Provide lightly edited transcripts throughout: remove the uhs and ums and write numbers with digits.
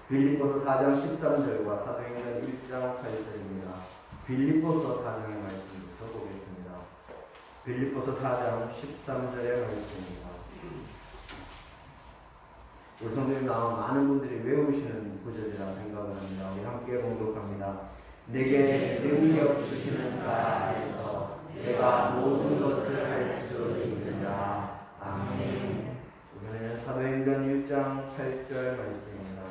빌립보서 4장 13절과 사도행전 1장 8절입니다. 빌립보서 4장의 말씀부터 보겠습니다. 빌립보서 4장 13절의 말씀입니다. 우리 성도님 아마 많은 분들이 외우시는 구절이라 생각을 합니다. 우리 함께 공독합니다. 내게 능력 주시는 자 안에서 내가 모든 것을 할 수 있느니라. 아멘. 이번에는 사도행전 1장 8절 말씀입니다.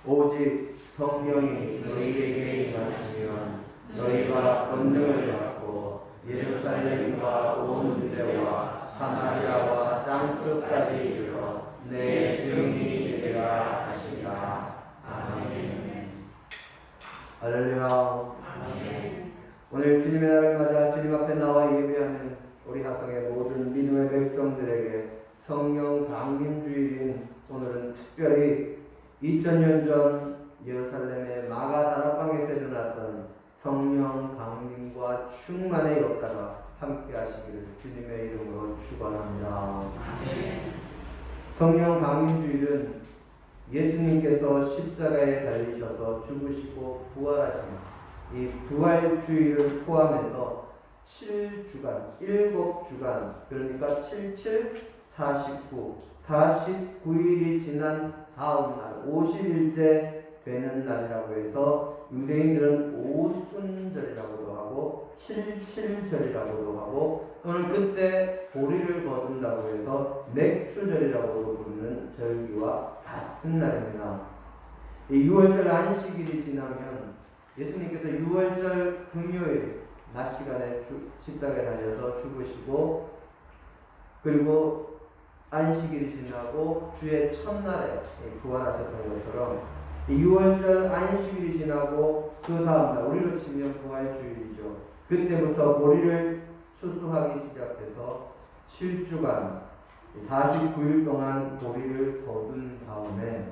오직 성령이 너희에게 임하시면 너희가 권능을 받고 예루살렘과 온 유대와 사마리아와 땅 끝까지 이르러 내 주인이 되리라 하시니라. 아멘. 할렐루야. 아멘. 오늘 주님의 날을 맞아 주님 앞에 나와 예배하는 우리 가성의 모든 믿음의 백성들에게 성령 강림 주일인 오늘은 특별히 2000년 전 예루살렘의 마가다락방에서 일어났던 성령 강림과 충만의 역사가 함께 하시기를 주님의 이름으로 축원합니다. 성령 강림 주일은 예수님께서 십자가에 달리셔서 죽으시고 부활하신 이 부활 주일을 포함해서 7주간, 7주간, 그러니까 77, 49, 49일이 지난 다음 날 50일째 되는 날이라고 해서 유대인들은 오순절이라고도 하고 77절이라고도 하고 또는 그때 보리를 거둔다고 해서 맥추절이라고도 부르는 절기와 같은 날입니다. 이 6월절 안식일이 지나면 예수님께서 6월절 금요일 낮 시간에 십자가에 달려서 죽으시고 그리고 안식일이 지나고 주의 첫날에 부활하셨던 것처럼 6월절 안식일이 지나고 그 다음날 우리로 치면 부활주일이죠. 그때부터 보리를 추수하기 시작해서 7주간 49일 동안 보리를 거둔 다음에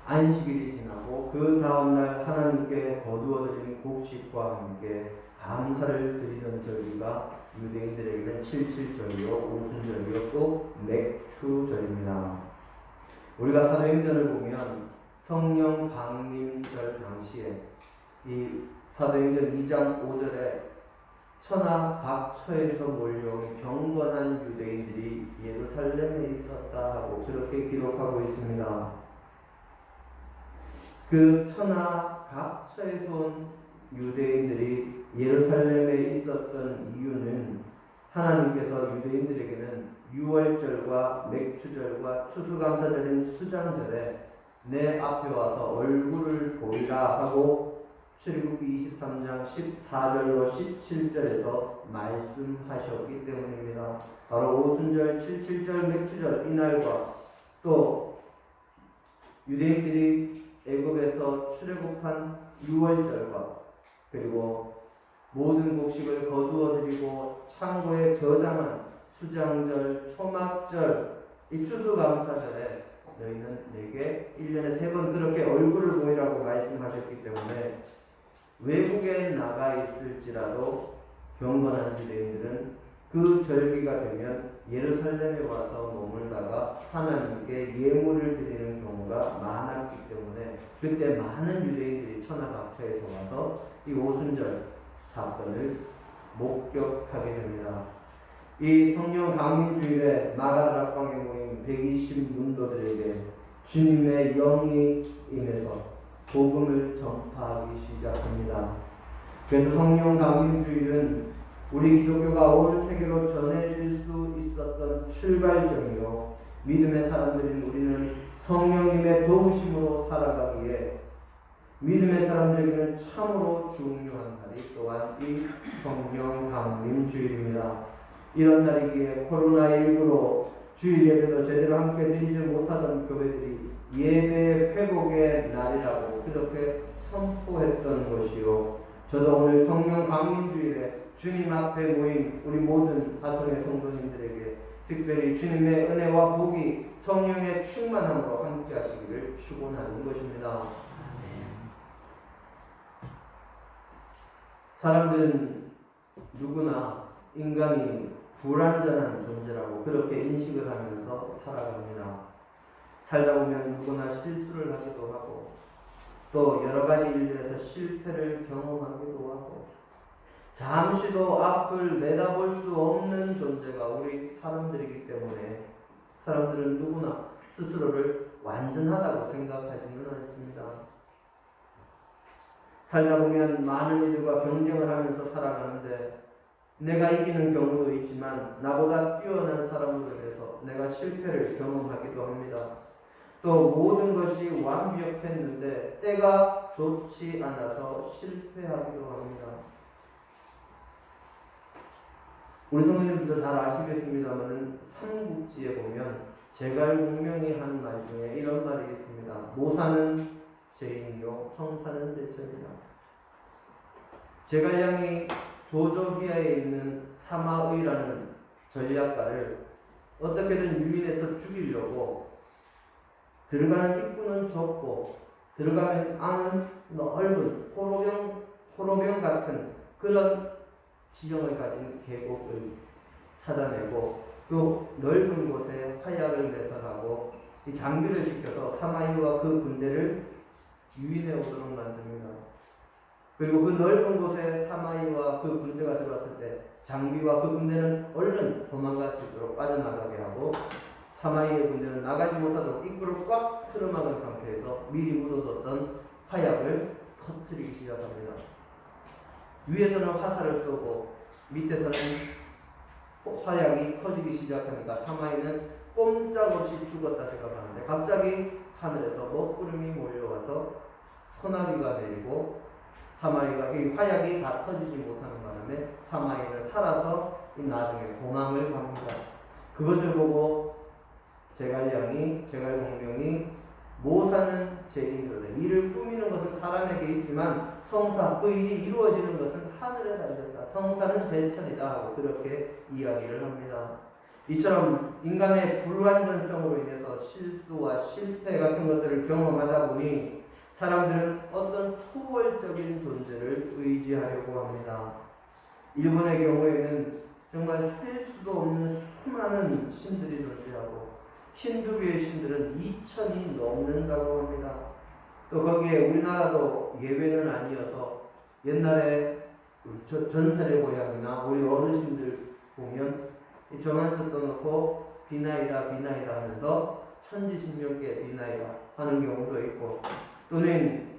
안식일이 지나고 그 다음날 하나님께 거두어드린 곡식과 함께 감사를 드리던 절기가 유대인들에게는 77절이요 오순절이요 맥추절입니다. 우리가 사도행전을 보면 성령 강림절 당시에 이 사도행전 2장 5절에 천하 각처에서 몰려온 경건한 유대인들이 예루살렘에 있었다 하고 그렇게 기록하고 있습니다. 그 천하 각처에서 온 유대인들이 예루살렘에 있었던 이유는 하나님께서 유대인들에게는 유월절과 맥추절과 추수감사절인 수장절에 내 앞에 와서 얼굴을 보이라 하고 출애굽기 23장 14절로 17절에서 말씀하셨기 때문입니다. 바로 오순절, 77절, 맥추절 이날과 또 유대인들이 애굽에서 출애굽한 유월절과 그리고 모든 곡식을 거두어드리고 창고에 저장한 수장절, 초막절, 이 추수감사절에 너희는 내게 1년에 3번 그렇게 얼굴을 보이라고 말씀하셨기 때문에 외국에 나가 있을지라도 경건한 유대인들은 그 절기가 되면 예루살렘에 와서 머물다가 하나님께 예물을 드리는 경우가 많았기 때문에 그때 많은 유대인들이 천하 각처에서 와서 이 오순절 사건을 목격하게 됩니다. 이 성령 강림 주일에 마가다락방에 모인 120문도들에게 주님의 영이 임해서 복음을 전파하기 시작합니다. 그래서 성령 강림 주일은 우리 기독교가 온 세계로 전해질 수 있었던 출발점이요 믿음의 사람들인 우리는 성령님의 도우심으로 살아가기에 믿음의 사람들에게는 참으로 중요한 날이 또한 이 성령 강림 주일입니다. 이런 날이기에 코로나19로 주일 예배도 제대로 함께 드리지 못하던 교회들이 예배 회복의 날이라고 그렇게 선포했던 것이요. 저도 오늘 성령 강림 주일에 주님 앞에 모인 우리 모든 하성의 성도님들에게 특별히 주님의 은혜와 복이 성령의 충만함으로 함께 하시기를 축원하는 것입니다. 사람들은 누구나 인간이 불완전한 존재라고 그렇게 인식을 하면서 살아갑니다. 살다 보면 누구나 실수를 하기도 하고 또 여러 가지 일들에서 실패를 경험하기도 하고 잠시도 앞을 내다볼 수 없는 존재가 우리 사람들이기 때문에 사람들은 누구나 스스로를 완전하다고 생각하지는 않습니다. 살다 보면 많은 이들과 경쟁을 하면서 살아가는데 내가 이기는 경우도 있지만 나보다 뛰어난 사람으로 인해서 내가 실패를 경험하기도 합니다. 또 모든 것이 완벽했는데 때가 좋지 않아서 실패하기도 합니다. 우리 성도님들도 잘 아시겠습니다만 삼국지에 보면 제갈공명이 한 말 중에 이런 말이 있습니다. 모사는 죄인이요 성사는 대천이다. 제갈량이 조조휘하에 있는 사마의라는 전략가를 어떻게든 유인해서 죽이려고 들어가는 입구는 좁고 들어가면 안은 넓은 호로병 같은 그런 지형을 가진 계곡을 찾아내고 그 넓은 곳에 화약을 매설하고 이 장비를 시켜서 사마이와 그 군대를 유인해 오도록 만듭니다. 그리고 그 넓은 곳에 사마이와 그 군대가 들어왔을 때 장비와 그 군대는 얼른 도망갈 수 있도록 빠져나가게 하고 사마이의 군대는 나가지 못하도록 입구를 꽉 틀어막은 상태에서 미리 묻어뒀던 화약을 터뜨리기 시작합니다. 위에서는 화살을 쏘고 밑에서는 화약이 터지기 시작하니까 사마이는 꼼짝없이 죽었다 생각하는데 갑자기 하늘에서 먹구름이 몰려와서 소나기가 내리고 사마이가 이 화약이 다 터지지 못하는 바람에 사마이는 살아서 나중에 도망을 갑니다. 그것을 보고 제갈공명이 모사는 죄인이로다. 이를 꾸미는 것은 사람에게 있지만 성사, 그 일이 이루어지는 것은 하늘에 달렸다. 성사는 제천이다 하고 그렇게 이야기를 합니다. 이처럼 인간의 불완전성으로 인해서 실수와 실패 같은 것들을 경험하다 보니 사람들은 어떤 초월적인 존재를 의지하려고 합니다. 일본의 경우에는 정말 셀 수도 없는 수많은 신들이 존재하고 힌두교의 신들은 2000이 넘는다고 합니다. 또 거기에 우리나라도 예외는 아니어서 옛날에 전설의 고향이나 우리 어르신들 보면 정한수 떠놓고 비나이다 하면서 천지신명께 비나이다 하는 경우도 있고 또는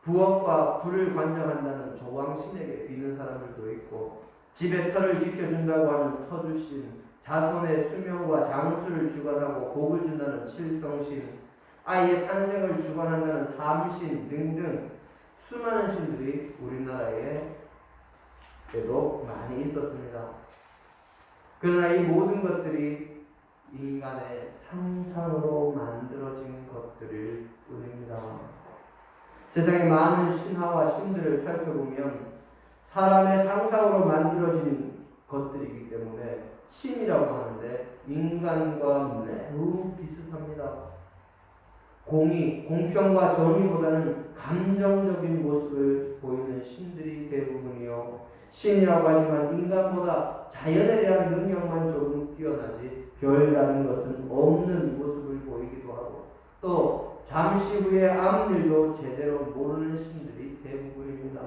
부엌과 불을 관장한다는 조왕신에게 비는 사람들도 있고 집의 터를 지켜준다고 하는 터주신, 자손의 수명과 장수를 주관하고 복을 준다는 칠성신, 아이의 탄생을 주관한다는 삼신 등등 수많은 신들이 우리나라에도 많이 있었습니다. 그러나 이 모든 것들이 인간의 상상으로 만들어진 것들을 의미합니다. 세상의 많은 신화와 신들을 살펴보면 사람의 상상으로 만들어진 것들이기 때문에 신이라고 하는데 인간과 매우 비슷합니다. 공평과 정의보다는 감정적인 모습을 보이는 신들이 대부분이요. 신이라고 하지만 인간보다 자연에 대한 능력만 조금 뛰어나지 별다른 것은 없는 모습을 보이기도 하고 또 잠시 후에 아무 일도 제대로 모르는 신들이 대부분입니다.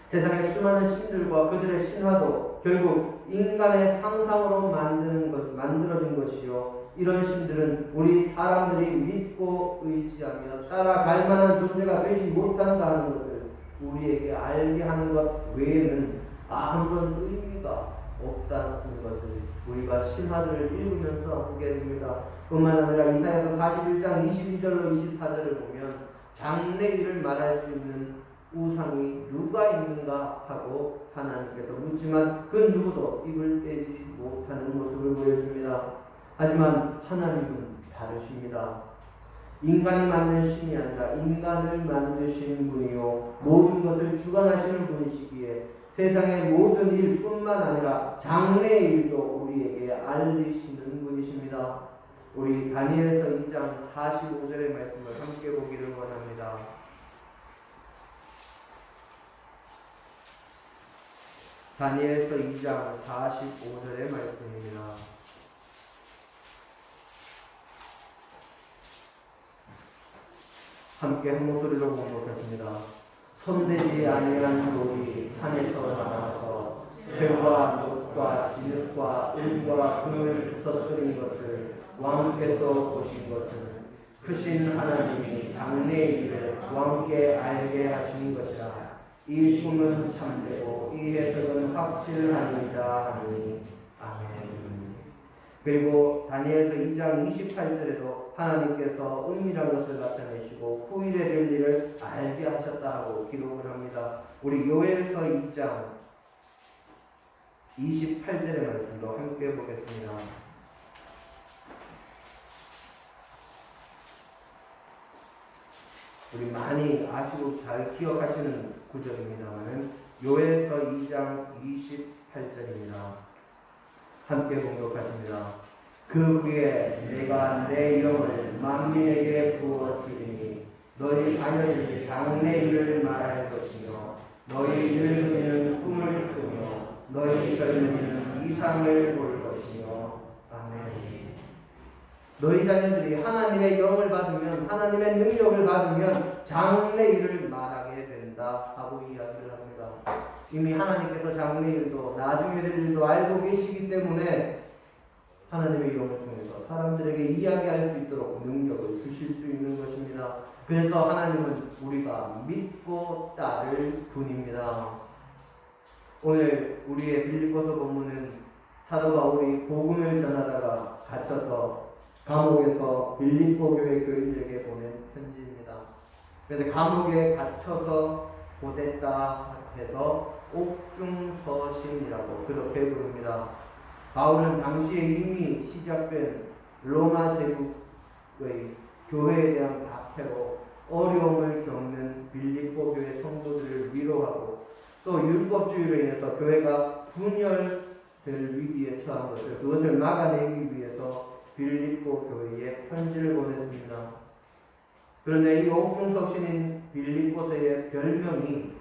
세상의 수많은 신들과 그들의 신화도 결국 인간의 상상으로 만들어진 것이요. 이런 신들은 우리 사람들이 믿고 의지하며 따라갈 만한 존재가 되지 못한다는 것을 우리에게 알게 하는 것 외에는 아무런 의미가 없다는 것을 우리가 신화들을 읽으면서 보게 됩니다. 뿐만 아니라 이사야서 41장 22절로 24절을 보면 장래일을 말할 수 있는 우상이 누가 있는가 하고 하나님께서 묻지만 그 누구도 입을 떼지 못하는 모습을 보여줍니다. 하지만 하나님은 다르십니다. 인간이 만든 신이 아니라 인간을 만드시는 분이요 모든 것을 주관하시는 분이시기에 세상의 모든 일뿐만 아니라 장래의 일도 우리에게 알리시는 분이십니다. 우리 다니엘서 2장 45절의 말씀을 함께 보기를 원합니다. 다니엘서 2장 45절의 말씀입니다. 함께 한 목소리로 공독하십니다. 손대지 아니한 돌이 산에서 나와서 쇠와 못과 진흙과 은과 금을 부서뜨린 것을 왕께서 보신 것은 크신 하나님이 장래의 일을 왕께 알게 하신 것이라. 이 꿈은 참되고 이 해석은 확실하니이다 하니. 아멘. 그리고 다니엘서 2장 28절에도 하나님께서 은밀한 것을 나타내시고 후일에 될 일을 알게 하셨다 하고 기록을 합니다. 우리 요엘서 2장 28절의 말씀도 함께 보겠습니다. 우리 많이 아시고 잘 기억하시는 구절입니다만 요엘서 2장 28절입니다. 함께 공독하십니다. 그 후에 내가 내 영을 만민에게 부어주리니 너희 자녀들이 장래일을 말할 것이며 너희 늙은이는 꿈을 꾸며 너희 젊은이는 이상을 볼 것이며. 아멘. 너희 자녀들이 하나님의 영을 받으면, 하나님의 능력을 받으면 장래일을 말하게 된다 하고 이야기를 합니다. 이미 하나님께서 장래일도 나중에 될 일도 알고 계시기 때문에 하나님의 영을 통해서 사람들에게 이야기할 수 있도록 능력을 주실 수 있는 것입니다. 그래서 하나님은 우리가 믿고 따를 분입니다. 오늘 우리의 빌립보서 본문은 사도 바울이 복음을 전하다가 갇혀서 감옥에서 빌립보 교회 교인들에게 보낸 편지입니다. 그런데 감옥에 갇혀서 보냈다 해서 옥중서신이라고 그렇게 부릅니다. 바울은 당시에 이미 시작된 로마 제국의 교회에 대한 박해로 어려움을 겪는 빌립보 교회 성도들을 위로하고 또 율법주의로 인해서 교회가 분열될 위기에 처한 것을 그것을 막아내기 위해서 빌립보 교회에 편지를 보냈습니다. 그런데 이 옥중서신인 빌립보서의 별명이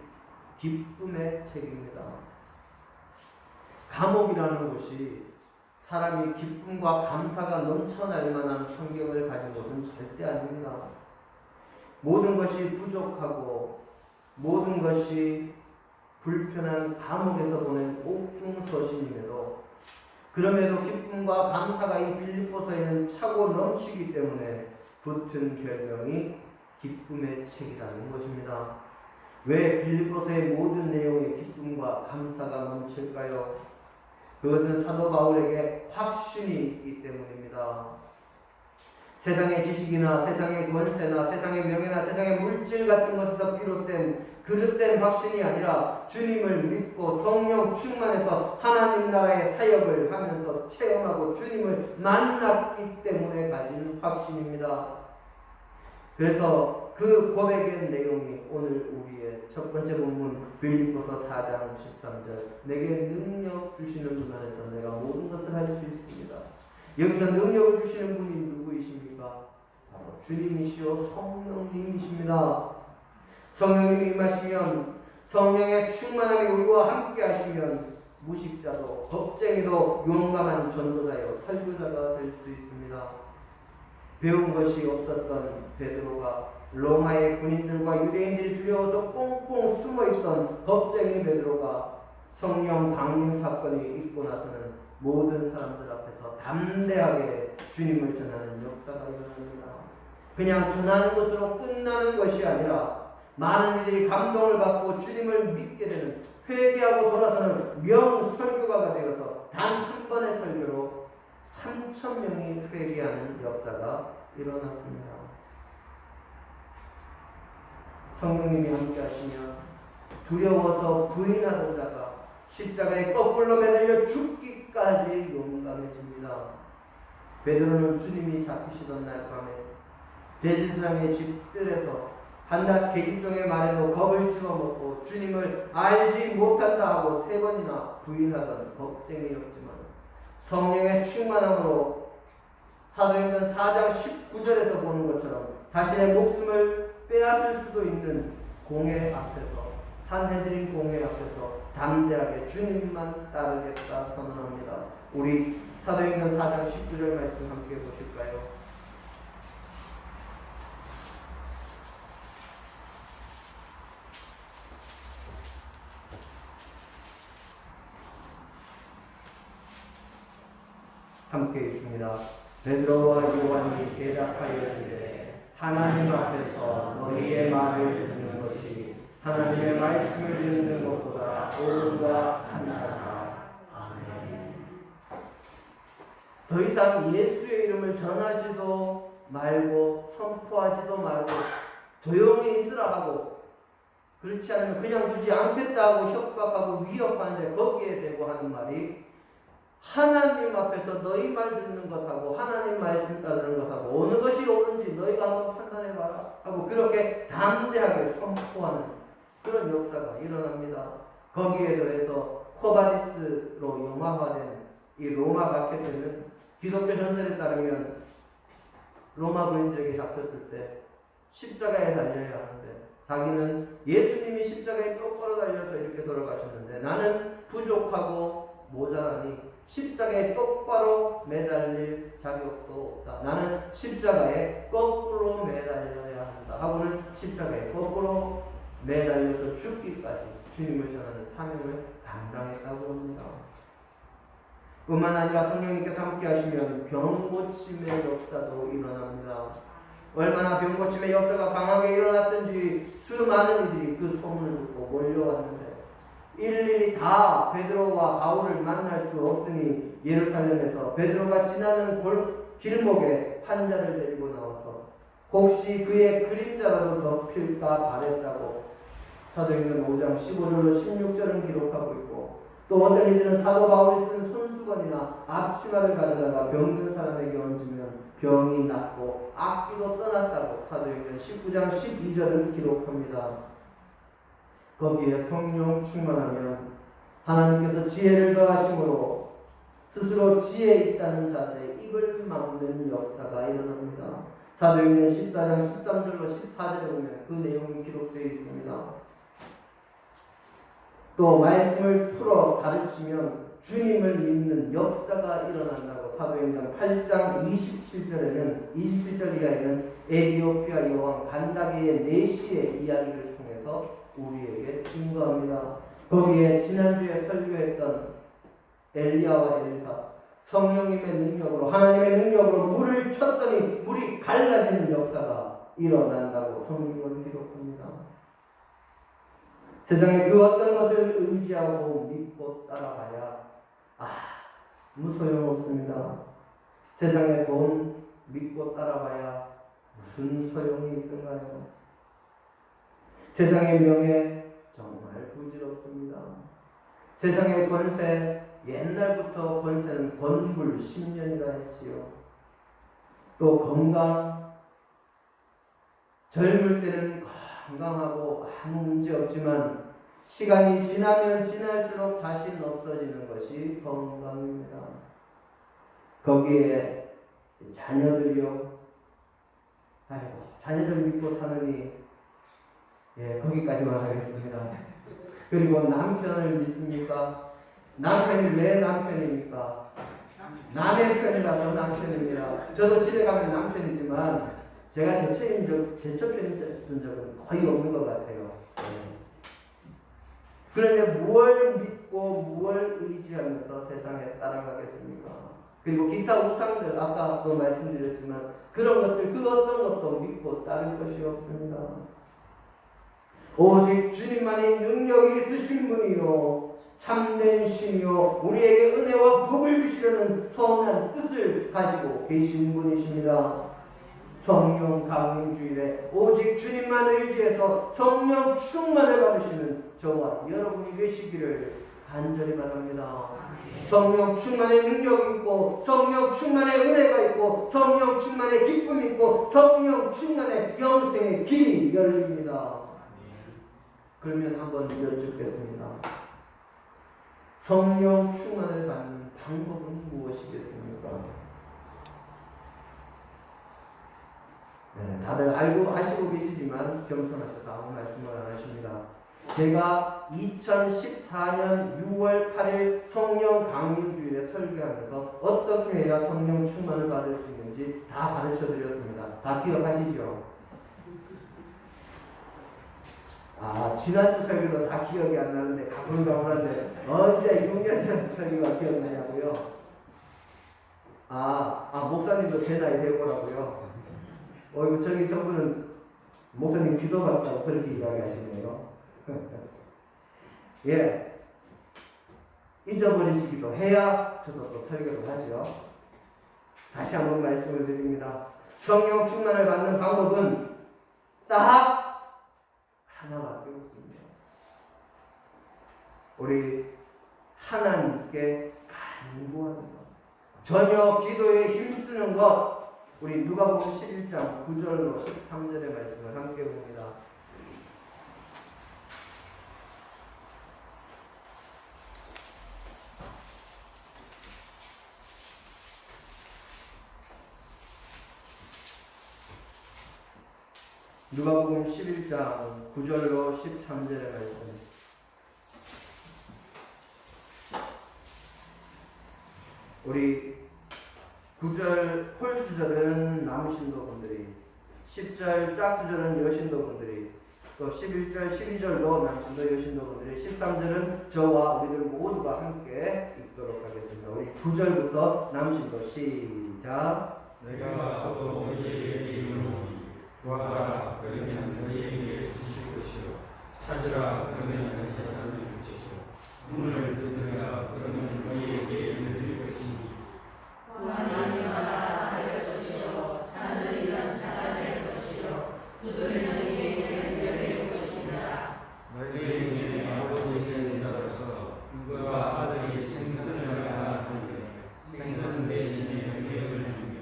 기쁨의 책입니다. 감옥이라는 곳이 사람이 기쁨과 감사가 넘쳐날 만한 환경을 가진 곳은 절대 아닙니다. 모든 것이 부족하고 모든 것이 불편한 감옥에서 보낸 옥중서신임에도 그럼에도 기쁨과 감사가 이 빌립보서에는 차고 넘치기 때문에 붙은 별명이 기쁨의 책이라는 것입니다. 왜 빌립보서의 모든 내용에 기쁨과 감사가 넘칠까요? 그것은 사도 바울에게 확신이 있기 때문입니다. 세상의 지식이나 세상의 권세나 세상의 명예나 세상의 물질 같은 것에서 비롯된 그릇된 확신이 아니라 주님을 믿고 성령 충만해서 하나님 나라의 사역을 하면서 체험하고 주님을 만났기 때문에 가진 확신입니다. 그래서 그 고백의 내용이 오늘 우리의 첫 번째 본문 빌립보서 4장 13절 내게 능력 주시는 분 안에서 내가 모든 것을 할 수 있습니다. 여기서 능력을 주시는 분이 누구이십니까? 바로 주님이시오 성령님이십니다. 성령님이 임하시면 성령의 충만함이 우리와 함께 하시면 무식자도 겁쟁이도 용감한 전도자요 설교자가 될 수 있습니다. 배운 것이 없었던 베드로가 로마의 군인들과 유대인들이 두려워서 꽁꽁 숨어있던 겁쟁이 베드로가 성령 강림 사건이 있고 나서는 모든 사람들 앞에서 담대하게 주님을 전하는 역사가 일어납니다. 그냥 전하는 것으로 끝나는 것이 아니라 많은 이들이 감동을 받고 주님을 믿게 되는 회개하고 돌아서는 명설교가가 되어서 단 한 번의 설교로 3,000명이 회개하는 역사가 일어났습니다. 성령님이 함께 하시면 두려워서 부인하던 자가 십자가에 거꾸로 매달려 죽기까지 용감해집니다. 베드로는 주님이 잡히시던 날 밤에 대제사장의 집들에서 한낱 계집종의 말에도 겁을 집어먹고 주님을 알지 못한다 하고 3번이나 부인하던 겁쟁이였지만 성령의 충만함으로 사도행전 4장 19절에서 보는 것처럼 자신의 목숨을 빼앗을 수도 있는 공회 앞에서 산헤드린 공회 앞에서 담대하게 주님만 따르겠다 선언합니다. 우리 사도행전 4장 19절 말씀 함께 보실까요? 함께 있습니다. 베드로와 요한이 대답하여 이르되 하나님 앞에서 너희의 말을 듣는 것이 하나님의 말씀을 듣는 것보다 옳은가 하니라. 아멘. 더 이상 예수의 이름을 전하지도 말고 선포하지도 말고 조용히 있으라 하고, 그렇지 않으면 그냥 두지 않겠다고 협박하고 위협하는데 거기에 대고 하는 말이 하나님 앞에서 너희 말 듣는 것하고 하나님 말씀 따르는 것하고 어느 것이 옳은지 너희가 한번 판단해봐라 하고 그렇게 담대하게 선포하는 그런 역사가 일어납니다. 거기에 더해서 코바디스로 영화화된 이 로마 마케트는 기독교 전설에 따르면 로마 군인들에게 잡혔을 때 십자가에 달려야 하는데 자기는 예수님이 십자가에 똑바로 달려서 이렇게 돌아가셨는데 나는 부족하고 모자라니 십자가에 똑바로 매달릴 자격도 없다. 나는 십자가에 거꾸로 매달려야 한다 하고는 십자가에 거꾸로 매달려서 죽기까지 주님을 전하는 사명을 감당했다고 합니다. 뿐만 아니라 성령님께서 함께 하시면 병고침의 역사도 일어납니다. 얼마나 병고침의 역사가 강하게 일어났던지 수많은 이들이 그 소문을 듣고 몰려왔는데 일일이 다 베드로와 바울을 만날 수 없으니 예루살렘에서 베드로가 지나는 길목에 환자를 데리고 나와서 혹시 그의 그림자라도 덮일까 바랬다고 사도행전 5장 15절로 16절은 기록하고 있고, 또 어떤 이들은 사도 바울이 쓴 손수건이나 앞치마를 가져다가 병든 사람에게 얹으면 병이 낫고 악기도 떠났다고 사도행전 19장 12절은 기록합니다. 거기에 성령 충만하면 하나님께서 지혜를 더하심으로 스스로 지혜 있다는 자들의 입을 막는 역사가 일어납니다. 사도행전 14장 13절로 14절에 보면 그 내용이 기록되어 있습니다. 또 말씀을 풀어 가르치면 주님을 믿는 역사가 일어난다고 사도행전 8장 27절 이하에는 에티오피아 여왕 간다게의 내시의 이야기를 통해서 우리에게 증거합니다. 거기에 지난주에 설교했던 엘리야와 엘리사, 성령님의 능력으로 하나님의 능력으로 물을 쳤더니 물이 갈라지는 역사가 일어난다고 성경은 기록합니다. 세상에 그 어떤 것을 의지하고 믿고 따라가야 아무 소용없습니다. 세상에 돈 믿고 따라가야 무슨 소용이 있던가요? 세상의 명예 정말 부질없습니다. 세상의 권세, 옛날부터 권세는 권불 10년이라 했지요. 또 건강, 젊을 때는 건강하고 아무 문제 없지만 시간이 지나면 지날수록 자신 없어지는 것이 건강입니다. 거기에 자녀들이요, 자녀들 믿고 사느니 거기까지만 하겠습니다. 그리고 남편을 믿습니까? 남편이 왜 남편입니까? 남의 편이라서 남편입니다. 저도 집에 가면 남편이지만 제가 제척했던 적은 거의 없는 것 같아요. 그런데 무엇을 믿고 무엇을 의지하면서 세상에 따라가겠습니까? 그리고 기타 우상들, 아까도 말씀드렸지만 그런 것들, 그 어떤 것도 믿고 따를 것이 없습니다. 오직 주님만이 능력이 있으신 분이요 참된 신이요 우리에게 은혜와 복을 주시려는 선한 뜻을 가지고 계신 분이십니다. 성령 강림주일에 오직 주님만 의지해서 성령 충만을 받으시는 저와 여러분이 되시기를 간절히 바랍니다. 성령 충만의 능력이 있고 성령 충만의 은혜가 있고 성령 충만의 기쁨이 있고 성령 충만의 영생의 길이 열립니다. 그러면 한번 여쭙겠습니다. 성령 충만을 받는 방법은 무엇이겠습니까? 다들 아시고 계시지만 겸손하셔서 아무 말씀을 안 하십니다. 제가 2014년 6월 8일 성령 강림주일에 설교하면서 어떻게 해야 성령 충만을 받을 수 있는지 다 가르쳐 드렸습니다. 다 기억하시죠? 지난주 설교도 다 기억이 안 나는데 가물가물한데 언제 6년 전 설교가 기억나냐고요? 목사님도 제 나이 되고라고요. 이거 저분은 목사님 기도 받다고 그렇게 이야기하시네요. 예. 잊어버리시기도 해야 저도 또 설교를 하죠. 다시 한번 말씀을 드립니다. 성령 충만을 받는 방법은 딱 하나밖에 없습니다. 우리 하나님께 간구하는 것, 전혀 기도에 힘쓰는 것. 우리 누가복음 11장 9절로 13절의 말씀을 함께 봅니다. 누가복음 11장 9절로 13절의 말씀. 우리 9절 홀수절은 남신도분들이, 10절 짝수절은 여신도분들이, 또 11절 12절도 남신도 여신도분들이, 13절은 저와 우리들 모두가 함께 읽도록 하겠습니다. 우리 9절부터 남신도 시작. 내가 또 너희에게 이르노니 구하라 그러면 너희에게 주실 것이요 찾으라 그러면 찾아낼 것이요 문을 두드리라 그러면 너희에게 열릴 것이니 구하는 이마다 열릴 것이요 찾는 이는 찾아낼 것이요 두드리는 이에게 열릴 것이니라. 너희 중에 아버지의 자로서 그와 아들이 생선을 달라하는데 생선 대신에 은혜를 주며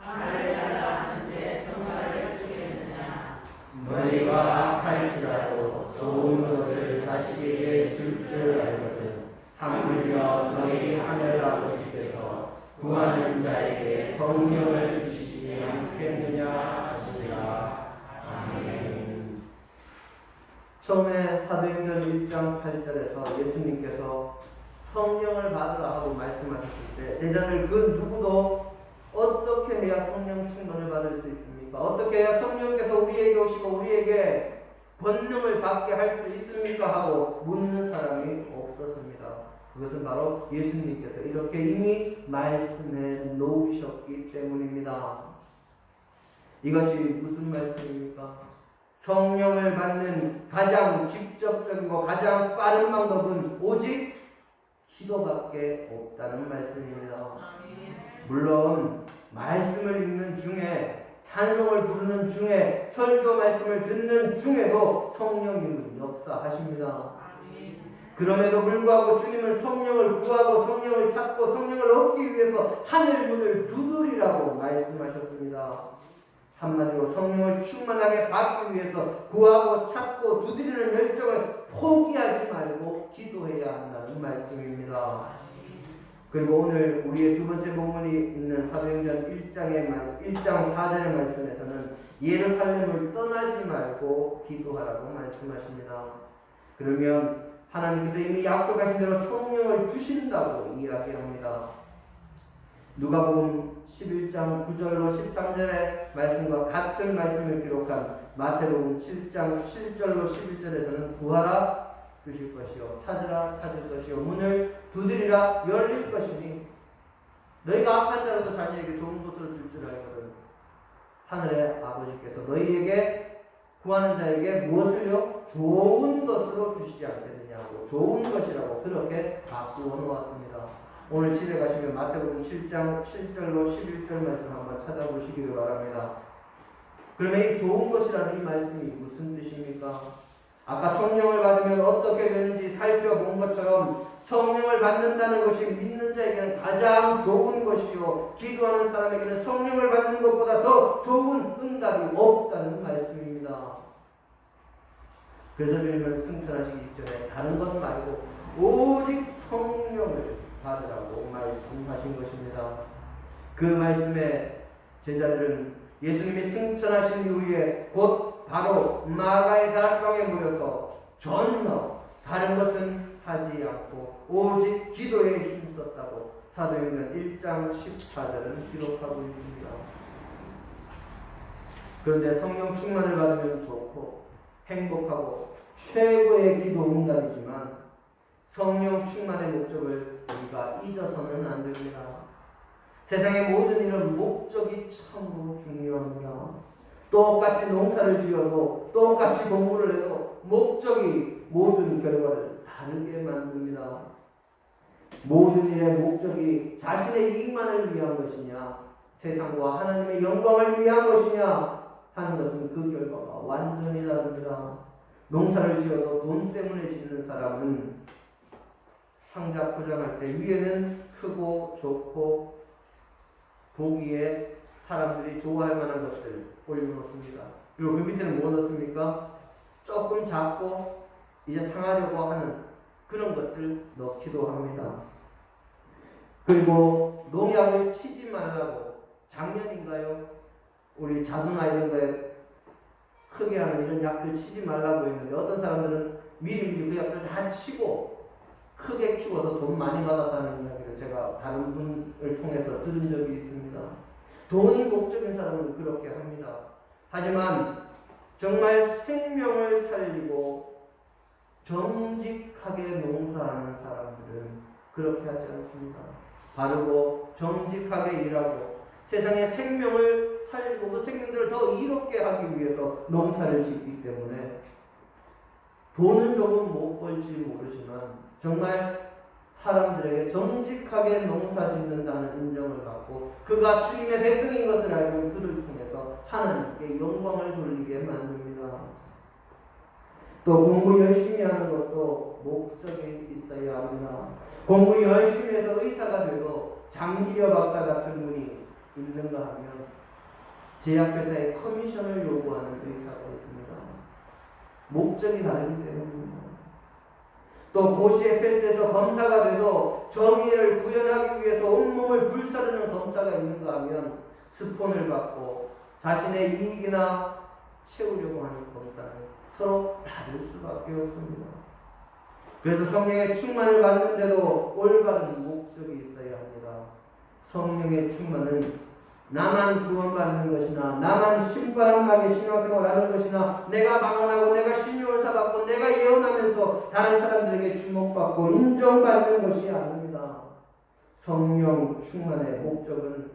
알을 달라 하는데 성화를 주겠느냐. 너희가 할지라도 좋은 것을 자식에게 줄 알거든 하물며 너희 하늘 아버지께서 구하는 자에게 성령을 주시지 않겠느냐 하시니라. 아멘. 처음에 사도행전 1장 8절에서 예수님께서 성령을 받으라 하고 말씀하셨을 때 제자들 그 누구도 어떻게 해야 성령 충만을 받을 수 있습니까? 어떻게 해야 성령께서 우리에게 오시고 우리에게 권능을 받게 할 수 있습니까? 하고 묻는 사람이 없었습니다. 그것은 바로 예수님께서 이렇게 이미 말씀해 놓으셨기 때문입니다. 이것이 무슨 말씀입니까? 성령을 받는 가장 직접적이고 가장 빠른 방법은 오직 기도밖에 없다는 말씀입니다. 물론 말씀을 읽는 중에, 찬송을 부르는 중에, 설교 말씀을 듣는 중에도 성령님은 역사하십니다. 그럼에도 불구하고 주님은 성령을 구하고 성령을 찾고 성령을 얻기 위해서 하늘 문을 두드리라고 말씀하셨습니다. 한마디로 성령을 충만하게 받기 위해서 구하고 찾고 두드리는 열정을 포기하지 말고 기도해야 한다는 말씀입니다. 그리고 오늘 우리의 두 번째 본문이 있는 사도행전 1장 4절의 말씀에서는 예루살렘을 떠나지 말고 기도하라고 말씀하십니다. 그러면 하나님께서 이미 약속하신 대로 성령을 주신다고 이야기합니다. 누가복음 11장 9절로 13절의 말씀과 같은 말씀을 기록한 마태복음 7장 7절로 11절에서는 구하라 주실 것이요 찾으라 찾을 것이요 문을 두드리라 열릴 것이니 너희가 악한 자라도 자녀에게 좋은 것을 줄 줄 알거든 하늘의 아버지께서 너희에게 구하는 자에게 무엇을요? 좋은 것으로 주시지 않겠느냐고, 좋은 것이라고 그렇게 바꾸어 놓았습니다. 오늘 집에 가시면 마태복음 7장 7절로 11절 말씀 한번 찾아보시기를 바랍니다. 그러면 이 좋은 것이라는 이 말씀이 무슨 뜻입니까? 아까 성령을 받으면 어떻게 되는지 살펴본 것처럼 성령을 받는다는 것이 믿는 자에게는 가장 좋은 것이요 기도하는 사람에게는 성령을 받는 것보다 더 좋은 응답이 없다는 말씀입니다. 그래서 주님은 승천하시기 직전에 다른 것 말고 오직 성령을 받으라고 말씀하신 것입니다. 그 말씀에 제자들은 예수님이 승천하신 이후에 곧 바로 마가의 다락방에 모여서 전혀 다른 것은 하지 않고 오직 기도에 힘썼다고 사도행전 1장 14절은 기록하고 있습니다. 그런데 성령 충만을 받으면 좋고 행복하고 최고의 기도 응답이지만 성령 충만의 목적을 우리가 잊어서는 안 됩니다. 세상의 모든 일은 목적이 참으로 중요합니다. 똑같이 농사를 지어도 똑같이 공부를 해도 목적이 모든 결과를 다르게 만듭니다. 모든 일의 목적이 자신의 이익만을 위한 것이냐, 세상과 하나님의 영광을 위한 것이냐 하는 것은 그 결과가 완전히 다릅니다. 농사를 지어도 돈 때문에 짓는 사람은 상자 포장할 때 위에는 크고 좋고 보기에 사람들이 좋아할 만한 것들 올려놓습니다. 그리고 그 밑에는 뭐 넣습니까? 조금 작고 이제 상하려고 하는 그런 것들 넣기도 합니다. 그리고 농약을 치지 말라고, 작년인가요? 우리 자두나 이런 거에 크게 하는 이런 약들 치지 말라고 했는데 어떤 사람들은 미리미리 그 약들 다 치고 크게 키워서 돈 많이 받았다는 이야기를 제가 다른 분을 통해서 들은 적이 있습니다. 돈이 목적인 사람은 그렇게 합니다. 하지만 정말 생명을 살리고 정직하게 농사하는 사람들은 그렇게 하지 않습니다. 바르고 정직하게 일하고 세상의 생명을 살리고 그 생명들을 더 이롭게 하기 위해서 농사를 짓기 때문에 돈은 조금 못 벌지 모르지만 정말 사람들에게 정직하게 농사 짓는다는 인정을 받고 그가 주님의 백성인 것을 알고 그를 통해서 하나님께 영광을 돌리게 만듭니다. 또 공부 열심히 하는 것도 목적이 있어야 합니다. 공부 열심히 해서 의사가 되고 장기려 박사 같은 분이 있는가 하면 제약회사에 커미션을 요구하는 의사가 있습니다. 목적이 다르기 때문입니다. 또 고시에페스에서 검사가 돼도 정의를 구현하기 위해서 온몸을 불사르는 검사가 있는가 하면 스폰을 받고 자신의 이익이나 채우려고 하는 검사는 서로 다를 수밖에 없습니다. 그래서 성령의 충만을 받는데도 올바른 목적이 있어야 합니다. 성령의 충만은 나만 구원받는 것이나 나만 신바람나게 신앙생활하는 것이나 내가 방언하고 내가 신유원사 받고 내가 예언하면서 다른 사람들에게 주목받고 인정받는 것이 아닙니다. 성령 충만의 목적은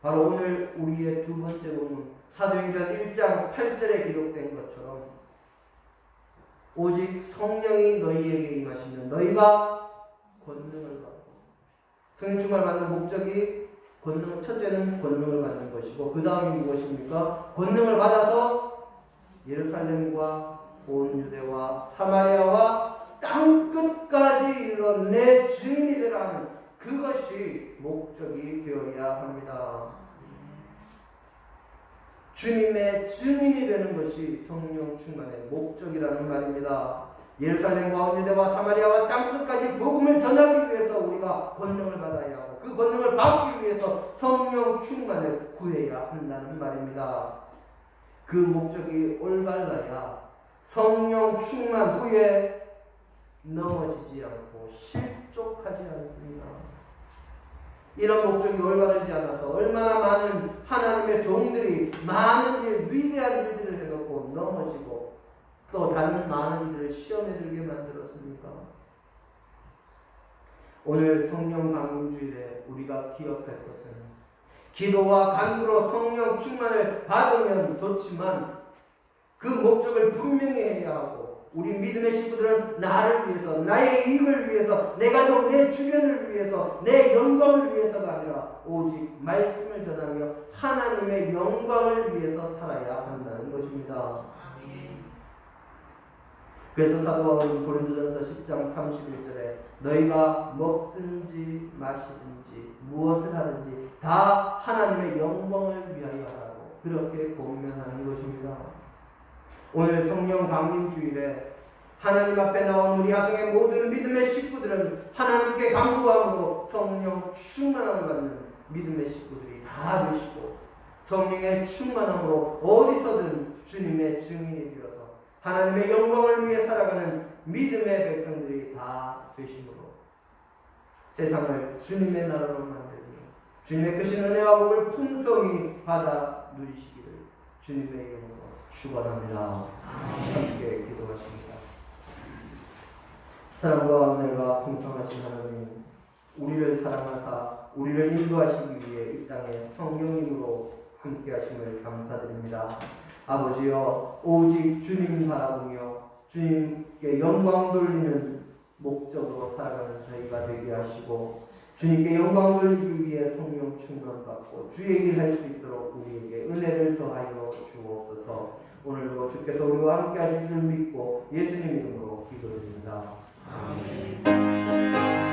바로 오늘 우리의 두 번째 본문 사도행전 1장 8절에 기록된 것처럼 오직 성령이 너희에게 임하시면 너희가 권능을 받고, 성령 충만을 받는 목적이 첫째는 권능을 받는 것이고 그 다음이 무엇입니까? 권능을 받아서 예루살렘과 온 유대와 사마리아와 땅끝까지 이르러 내 증인이 되라 하는 그것이 목적이 되어야 합니다. 주님의 증인이 되는 것이 성령 충만의 목적이라는 말입니다. 예루살렘과 온 유대와 사마리아와 땅끝까지 복음을 전하기 위해서 우리가 권능을 받아야 하고 그 권능을 받기 위해서 성령 충만을 구해야 한다는 말입니다. 그 목적이 올바라야 성령 충만 후에 넘어지지 않고 실족하지 않습니다. 이런 목적이 올바르지 않아서 얼마나 많은 하나님의 종들이 많은 일, 위대한 일들을 해놓고 넘어지고 또 다른 많은 일들을 시험에 들게 만들었습니까? 오늘 성령 강림주일에 우리가 기억할 것은 기도와 간구로 성령 충만을 받으면 좋지만 그 목적을 분명히 해야 하고 우리 믿음의 식구들은 나를 위해서, 나의 이익을 위해서, 내 가족, 내 주변을 위해서, 내 영광을 위해서가 아니라 오직 말씀을 전하며 하나님의 영광을 위해서 살아야 한다는 것입니다. 그래서 사도 바울은 고린도전서 10장 31절에 너희가 먹든지 마시든지 무엇을 하든지 다 하나님의 영광을 위하여 하라고 그렇게 권면하는 것입니다. 오늘 성령 강림 주일에 하나님 앞에 나온 우리 하성의 모든 믿음의 식구들은 하나님께 간구함으로 성령 충만함을 받는 믿음의 식구들이 다 되시고 성령의 충만함으로 어디서든 주님의 증인이 되어서 하나님의 영광을 위해 살아가는 믿음의 백성들이 다 되심으로 세상을 주님의 나라로 만들며 주님의 크신 은혜와 복을 풍성히 받아 누리시기를 주님의 이름으로 축원합니다. 함께 기도하십니다. 사랑과 은혜가 풍성하신 하나님, 우리를 사랑하사 우리를 인도하시기 위해 이 땅에 성령님으로 함께 하심을 감사드립니다. 아버지여, 오직 주님 바라보며 주님께 영광 돌리는 목적으로 살아가는 저희가 되게 하시고, 주님께 영광 돌리기 위해 성령 충만받고 주의 일 할 수 있도록 우리에게 은혜를 더하여 주옵소서. 오늘도 주께서 우리와 함께 하실 줄 믿고 예수님 이름으로 기도드립니다. 아멘.